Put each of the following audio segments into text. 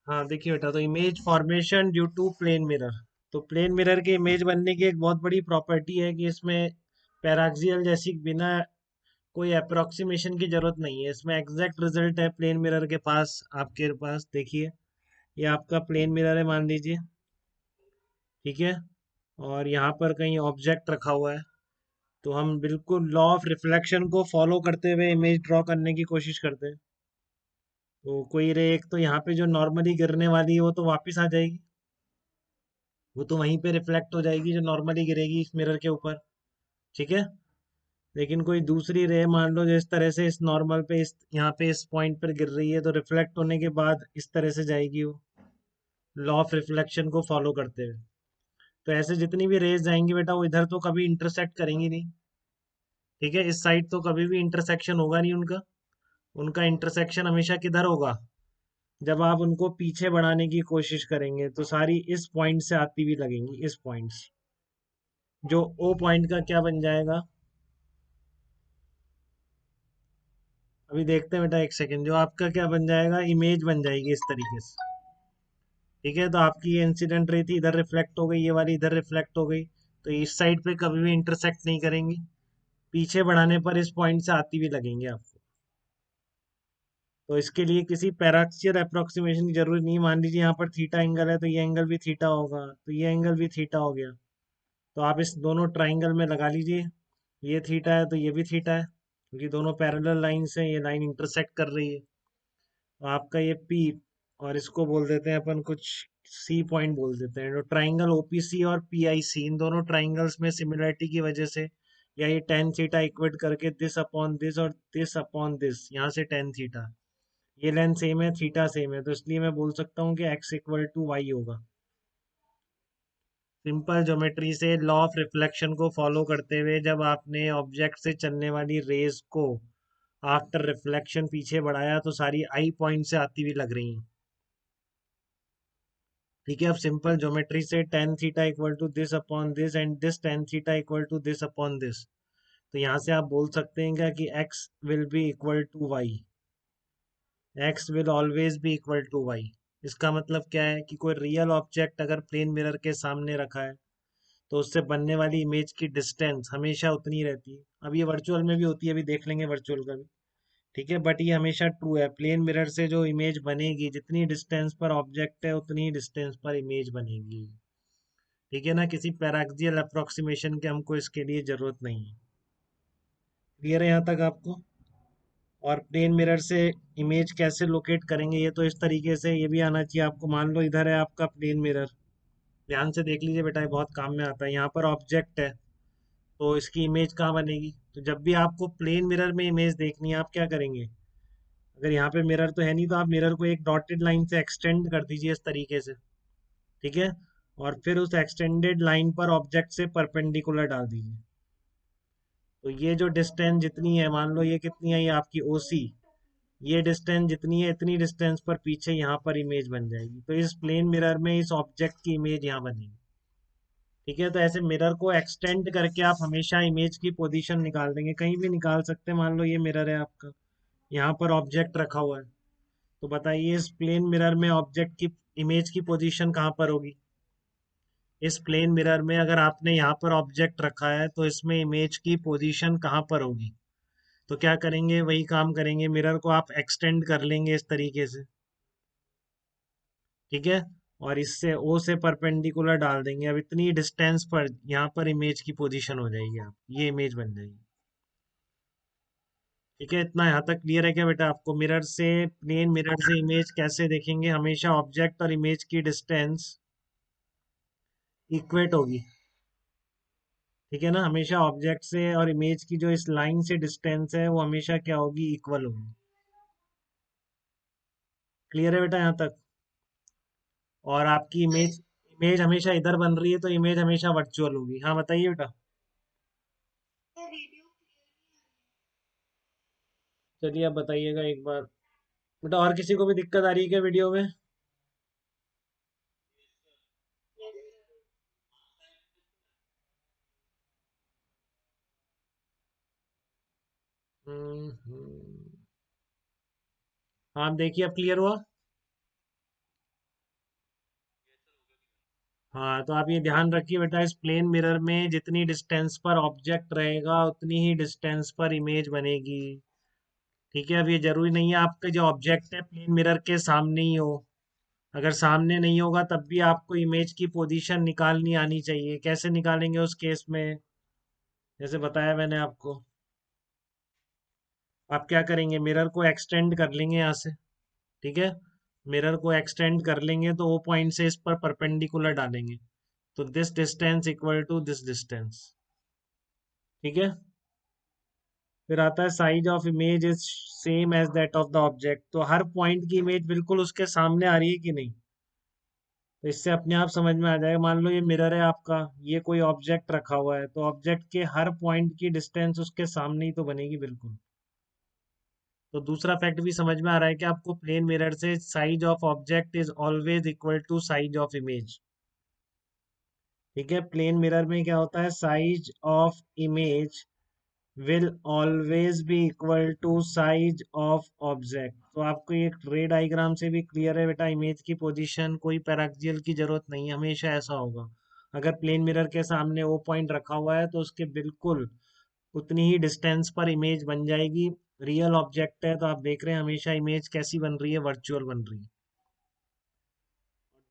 हाँ देखिए बेटा, तो image formation due to plane mirror. तो प्लेन मिरर की इमेज बनने की एक बहुत बड़ी प्रॉपर्टी है कि इसमें पैराक्सियल जैसी बिना कोई अप्रोक्सीमेशन की जरूरत नहीं है। इसमें एग्जैक्ट रिजल्ट है प्लेन मिरर के पास। आपके पास देखिए, ये आपका प्लेन मिरर है मान लीजिए, ठीक है। और यहाँ पर कहीं ऑब्जेक्ट रखा हुआ है, तो हम बिल्कुल लॉ ऑफ रिफ्लेक्शन को फॉलो करते हुए इमेज ड्रॉ करने की कोशिश करते हैं। तो कोई रे एक तो यहाँ पे जो नॉर्मली गिरने वाली है वो तो वापस आ जाएगी, वो तो वहीं पे रिफ्लेक्ट हो जाएगी जो नॉर्मली गिरेगी इस मिरर के ऊपर, ठीक है। लेकिन कोई दूसरी रे मान लो जो इस तरह से इस नॉर्मल पे इस यहाँ पे इस पॉइंट पर गिर रही है, तो रिफ्लेक्ट होने के बाद इस तरह से जाएगी वो, लॉ ऑफ रिफ्लेक्शन को फॉलो करते हुए। तो ऐसे जितनी भी रेज जाएंगी बेटा, वो इधर तो कभी इंटरसेक्ट करेंगी नहीं, ठीक है। इस साइड तो कभी भी इंटरसेक्शन होगा नहीं उनका। उनका इंटरसेक्शन हमेशा किधर होगा, जब आप उनको पीछे बढ़ाने की कोशिश करेंगे तो सारी इस पॉइंट से आती हुई लगेंगी, इस पॉइंट से। जो ओ पॉइंट का क्या बन जाएगा, अभी देखते हैं बेटा, एक सेकेंड। जो आपका क्या बन जाएगा, इमेज बन जाएगी इस तरीके से, ठीक है। तो आपकी ये इंसिडेंट रही थी इधर रिफ्लेक्ट हो गई, ये वाली इधर रिफ्लेक्ट हो गई, तो इस साइड पे कभी भी इंटरसेक्ट नहीं करेंगी। पीछे बढ़ाने पर इस पॉइंट से आती हुई लगेंगे आपको। तो इसके लिए किसी पैराक्सियल अप्रोक्सीमेशन की जरूरत नहीं है। मान लीजिए यहाँ पर थीटा एंगल है, तो ये एंगल भी थीटा होगा, तो ये एंगल भी थीटा हो गया। तो आप इस दोनों ट्राइंगल में लगा लीजिए, ये थीटा है तो ये भी थीटा है, क्योंकि दोनों पैरेलल लाइन से ये लाइन इंटरसेक्ट कर रही है। तो आपका ये पी, और इसको बोल देते हैं अपन कुछ सी पॉइंट बोल देते हैं। जो ट्राइंगल ओपीसी और पीआईसी, इन दोनों ट्राइंगल्स में सिमिलरिटी की वजह से, या ये टेन थीटा इक्वेट करके दिस अपॉन दिस और दिस अपॉन दिस, यहाँ से टेन थीटा, ये लेंथ सेम है, थीटा सेम है, तो इसलिए मैं बोल सकता हूँ कि एक्स इक्वल टू वाई होगा। सिंपल ज्योमेट्री से लॉ ऑफ रिफ्लेक्शन को फॉलो करते हुए जब आपने ऑब्जेक्ट से चलने वाली रेज को आफ्टर रिफ्लेक्शन पीछे बढ़ाया, तो सारी आई पॉइंट से आती हुई लग रही हैं, ठीक है। अब सिंपल ज्योमेट्री से tan theta equal to this upon this and this tan theta equal to this upon this, तो यहाँ से आप बोल सकते हैं क्या कि X will be equal to Y, X will always be equal to Y. इसका मतलब क्या है कि कोई रियल ऑब्जेक्ट अगर प्लेन मिरर के सामने रखा है, तो उससे बनने वाली इमेज की डिस्टेंस हमेशा उतनी रहती है। अब ये वर्चुअल में भी होती है, अभी देख लेंगे वर्चुअल का भी, ठीक है। बट ये हमेशा ट्रू है, प्लेन मिरर से जो इमेज बनेगी, जितनी डिस्टेंस पर ऑब्जेक्ट है उतनी ही डिस्टेंस पर इमेज बनेगी, ठीक है ना। किसी पैराक्सियल अप्रोक्सीमेशन के हमको इसके लिए जरूरत नहीं है। क्लियर है यहाँ तक आपको। और प्लेन मिरर से इमेज कैसे लोकेट करेंगे, ये तो इस तरीके से ये भी आना चाहिए आपको। मान लो इधर है आपका प्लेन मिरर, ध्यान से देख लीजिए बेटा, ये बहुत काम में आता है। यहाँ पर ऑब्जेक्ट है, तो इसकी इमेज कहाँ बनेगी। तो जब भी आपको प्लेन मिरर में इमेज देखनी है, आप क्या करेंगे, अगर यहाँ पे मिरर तो है नहीं, तो आप मिरर को एक डॉटेड लाइन से एक्सटेंड कर दीजिए इस तरीके से, ठीक है। और फिर उस एक्सटेंडेड लाइन पर ऑब्जेक्ट से परपेंडिकुलर डाल दीजिए। तो ये जो डिस्टेंस जितनी है, मान लो ये कितनी है, ये आपकी ओसी, ये डिस्टेंस जितनी है इतनी डिस्टेंस पर पीछे यहाँ पर इमेज बन जाएगी। तो इस प्लेन मिरर में इस ऑब्जेक्ट की इमेज यहाँ बनेगी, ठीक है। तो ऐसे मिरर को एक्सटेंड करके आप हमेशा इमेज की पोजीशन निकाल देंगे, कहीं भी निकाल सकते हैं। मान लो ये मिरर है आपका, यहाँ पर ऑब्जेक्ट रखा हुआ है, तो बताइए इस प्लेन मिरर में ऑब्जेक्ट की इमेज की पोजीशन कहाँ पर होगी। इस प्लेन मिरर में अगर आपने यहाँ पर ऑब्जेक्ट रखा है, तो इसमें इमेज की पोजीशन कहाँ पर होगी। तो क्या करेंगे, वही काम करेंगे, मिरर को आप एक्सटेंड कर लेंगे इस तरीके से, ठीक है। और इससे ओ से परपेंडिकुलर डाल देंगे। अब इतनी डिस्टेंस पर यहाँ पर इमेज की पोजीशन हो जाएगी, आप ये इमेज बन जाएगी, ठीक है। इतना यहाँ तक क्लियर है क्या बेटा आपको। मिरर से, प्लेन मिरर से इमेज कैसे देखेंगे, हमेशा ऑब्जेक्ट और इमेज की डिस्टेंस इक्वेट होगी, ठीक है ना। हमेशा ऑब्जेक्ट से और इमेज की जो इस लाइन से डिस्टेंस है, वो हमेशा क्या होगी, इक्वल होगी। क्लियर है बेटा यहाँ तक। और आपकी इमेज, इमेज हमेशा इधर बन रही है, तो इमेज हमेशा वर्चुअल होगी। हाँ बताइए बेटा। चलिए अब बताइएगा एक बार बेटा, और किसी को भी दिक्कत आ रही है क्या वीडियो में। हाँ देखिए अब क्लियर हुआ। हाँ, तो आप ये ध्यान रखिए बेटा, इस प्लेन मिरर में जितनी डिस्टेंस पर ऑब्जेक्ट रहेगा उतनी ही डिस्टेंस पर इमेज बनेगी। ठीक है, अब ये जरूरी नहीं है आपका जो ऑब्जेक्ट है प्लेन मिरर के सामने ही हो। अगर सामने नहीं होगा तब भी आपको इमेज की पोजीशन निकालनी आनी चाहिए। कैसे निकालेंगे उस केस में? जैसे बताया मैंने आपको, आप क्या करेंगे, मिरर को एक्सटेंड कर लेंगे यहाँ से। ठीक है, मिरर को एक्सटेंड कर लेंगे तो वो पॉइंट से इस पर परपेंडिकुलर डालेंगे, तो this distance equal to this distance. ठीक है, फिर आता है size of image is same as that of the object. तो हर पॉइंट की इमेज बिल्कुल उसके सामने आ रही है कि नहीं, तो इससे अपने आप समझ में आ जाएगा। मान लो ये मिरर है आपका, ये कोई ऑब्जेक्ट रखा हुआ है, तो ऑब्जेक्ट के हर पॉइंट की डिस्टेंस उसके सामने ही तो बनेगी बिल्कुल। तो दूसरा फैक्ट भी समझ में आ रहा है कि आपको प्लेन मिरर से size of object is always equal to size of image. ठीक है, प्लेन मिरर में क्या होता है, size of image will always be equal to size of object। तो आपको ये रे डायग्राम से भी क्लियर है बेटा, इमेज की पोजीशन कोई पैराक्सियल की जरूरत नहीं, हमेशा ऐसा होगा। अगर प्लेन मिरर के सामने वो पॉइंट रखा हुआ है तो उसके बिल्कुल उतनी ही डिस्टेंस पर इमेज बन जाएगी। रियल ऑब्जेक्ट है तो आप देख रहे हैं हमेशा इमेज कैसी बन रही है, वर्चुअल बन रही है।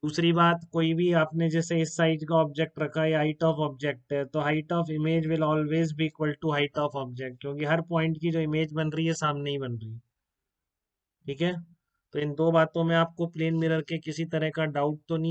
दूसरी बात, कोई भी आपने जैसे इस साइज का ऑब्जेक्ट रखा है, हाइट ऑफ ऑब्जेक्ट है, तो height of image will always be equal to height of object, क्योंकि हर पॉइंट की जो इमेज बन रही है सामने ही बन रही है। ठीक है, तो इन दो बातों में आपको प्लेन मिरर के किसी तरह का डाउट तो नहीं